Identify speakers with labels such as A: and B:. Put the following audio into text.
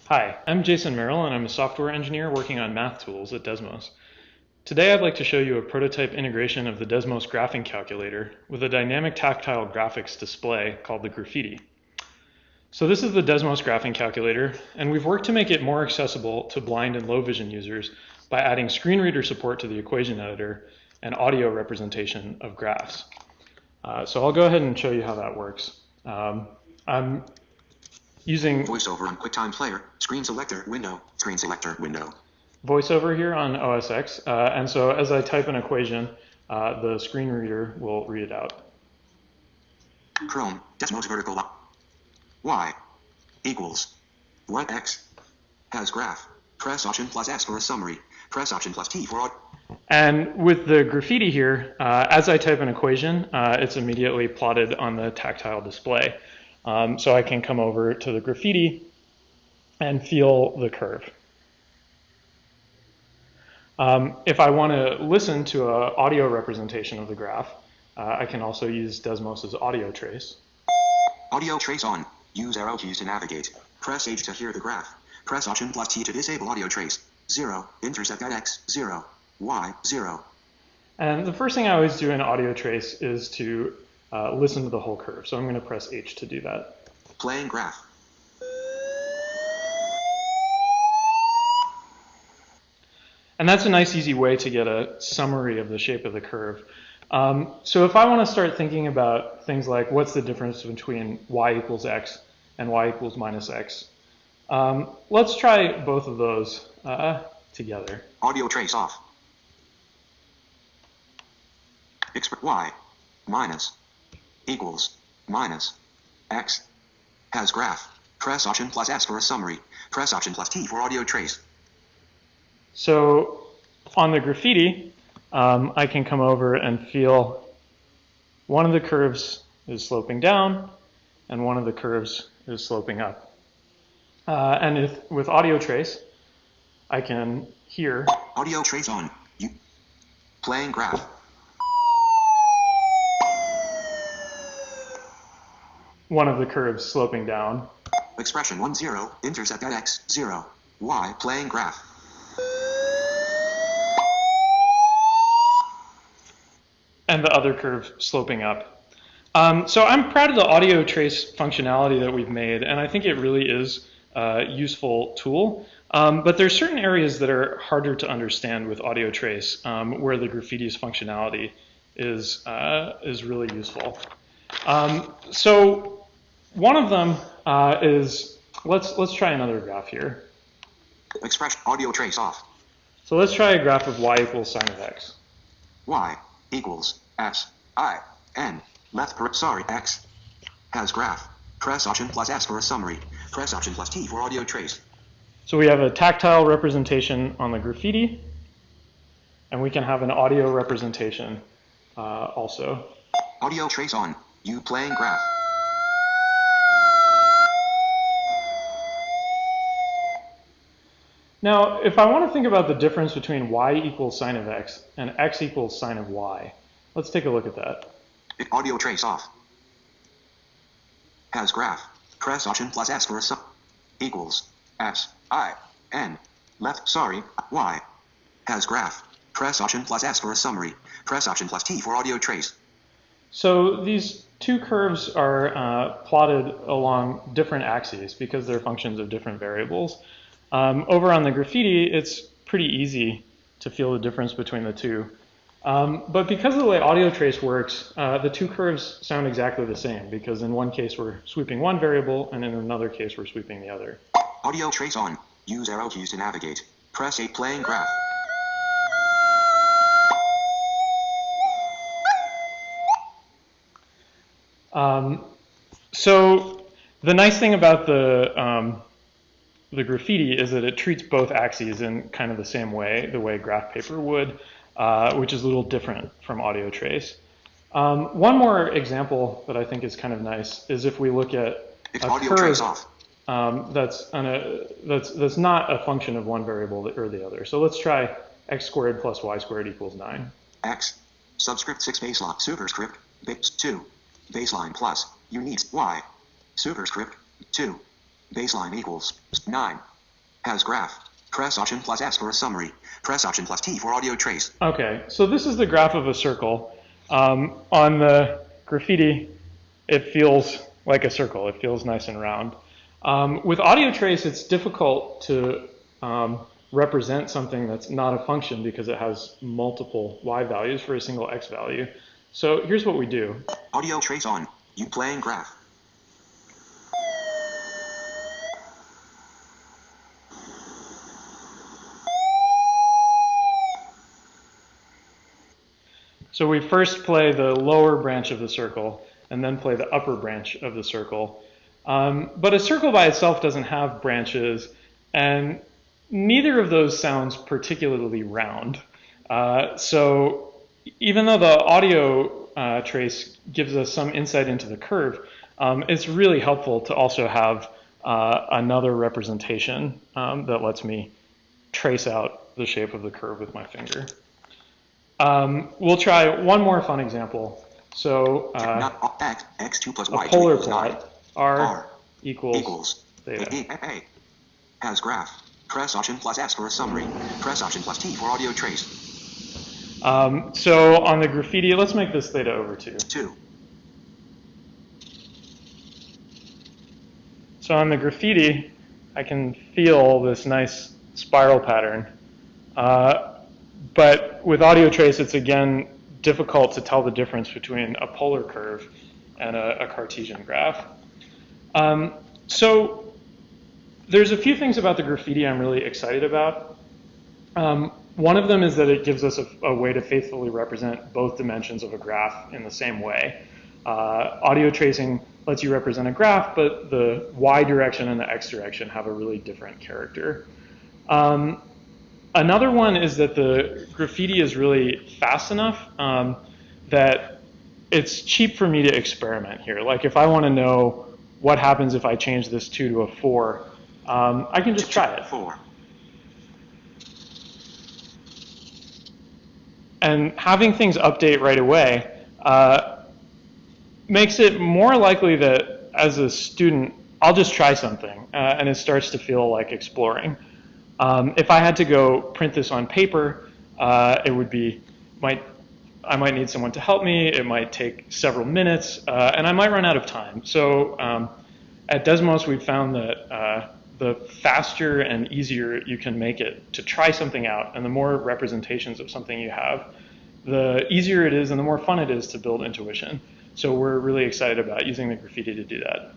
A: Hi, I'm Jason Merrill and I'm a software engineer working on math tools at Desmos. Today I'd like to show you a prototype integration of the Desmos graphing calculator with a dynamic tactile graphics display called the Graffiti. So this is the Desmos graphing calculator, and we've worked to make it more accessible to blind and low vision users by adding screen reader support to the equation editor and audio representation of graphs. So I'll go ahead and show you how that works. I'm using
B: VoiceOver on QuickTime Player, screen selector window,
A: VoiceOver here on OS X, and so as I type an equation, the screen reader will read it out.
B: Chrome, Desmos vertical Y equals what X has graph. Press Option plus S for a summary. Press Option plus T for
A: And with the Graffiti here, as I type an equation, it's immediately plotted on the tactile display. So I can come over to the Graffiti and feel the curve. If I want to listen to an audio representation of the graph, I can also use Desmos's audio trace.
B: Audio trace on. Use arrow keys to navigate. Press H to hear the graph. Press Option plus T to disable audio trace. 0, intercept at X, 0, Y, 0.
A: And the first thing I always do in audio trace is to listen to the whole curve. So I'm going to press H to do that.
B: Playing graph.
A: And that's a nice, easy way to get a summary of the shape of the curve. So if I want to start thinking about things like what's the difference between y equals x and y equals minus x, let's try both of those together.
B: Audio trace off. Y minus equals minus x has graph. Press Option plus S for a summary. Press Option plus T for audio trace.
A: So on the Graffiti, I can come over and feel one of the curves is sloping down and one of the curves is sloping up. And with audio trace, I can hear
B: audio trace on. Playing graph.
A: One of the curves sloping down.
B: Expression 1, 0, intercept at X, 0, Y, playing graph.
A: And the other curve sloping up. So I'm proud of the audio trace functionality that we've made, and I think it really is a useful tool. But there's certain areas that are harder to understand with audio trace, where the Graffiti's functionality is really useful. So one of them is, let's try another graph here.
B: Expression audio trace off.
A: So let's try a graph of y equals sine of x.
B: Y equals S I N left X has graph. Press Option plus S for a summary. Press Option plus T for audio trace.
A: So we have a tactile representation on the Graffiti, and we can have an audio representation also.
B: Audio trace on. You playing graph.
A: Now, if I want to think about the difference between y equals sine of x and x equals sine of y, let's take a look at that.
B: Audio trace off. Has graph. Press Option plus S for a sum. Equals S I N left Y has graph. Press Option plus S for a summary. Press Option plus T for audio trace.
A: So these two curves are plotted along different axes because they're functions of different variables. Over on the Graffiti, it's pretty easy to feel the difference between the two. But because of the way audio trace works, the two curves sound exactly the same because in one case we're sweeping one variable and in another case we're sweeping the other.
B: Audio trace on. Use arrow keys to navigate. Press A playing graph.
A: So the nice thing about the Graffiti is that it treats both axes in kind of the same way, the way graph paper would, which is a little different from audio trace. One more example that I think is kind of nice is if we look at a curve that's not a function of one variable or the other. So let's try x squared plus y squared equals 9.
B: X, subscript 6 baseline, superscript, base 2, baseline plus, unique y, superscript 2, baseline equals 9. Has graph. Press Option plus S for a summary. Press Option plus T for audio trace.
A: Okay, so this is the graph of a circle. On the graffiti, it feels like a circle. It feels nice and round. With audio trace, it's difficult to represent something that's not a function because it has multiple y values for a single x value. So here's what we do.
B: Audio trace on. You playing graph.
A: So we first play the lower branch of the circle and then play the upper branch of the circle. But a circle by itself doesn't have branches, and neither of those sounds particularly round. So even though the audio trace gives us some insight into the curve, it's really helpful to also have another representation that lets me trace out the shape of the curve with my finger. We'll try one more fun example. So
B: X2 plus
A: a
B: Y2
A: polar
B: equals 9.
A: plot, R equals theta.
B: A. Has graph. Press Option plus S for a summary. Press Option plus T for audio trace.
A: So on the graffiti, let's make this theta over 2.
B: 2.
A: So on the graffiti, I can feel this nice spiral pattern. But with audio trace, it's again difficult to tell the difference between a polar curve and a Cartesian graph. So there's a few things about the graffiti I'm really excited about. One of them is that it gives us a way to faithfully represent both dimensions of a graph in the same way. Audio tracing lets you represent a graph, but the y direction and the x direction have a really different character. Another one is that the graffiti is really fast enough that it's cheap for me to experiment here. Like if I want to know what happens if I change this 2 to a 4, I can just try it.
B: 4.
A: And having things update right away makes it more likely that as a student, I'll just try something and it starts to feel like exploring. If I had to go print this on paper, it would be, I might need someone to help me, it might take several minutes, and I might run out of time. So at Desmos, we've found that the faster and easier you can make it to try something out, and the more representations of something you have, the easier it is and the more fun it is to build intuition. So we're really excited about using the graffiti to do that.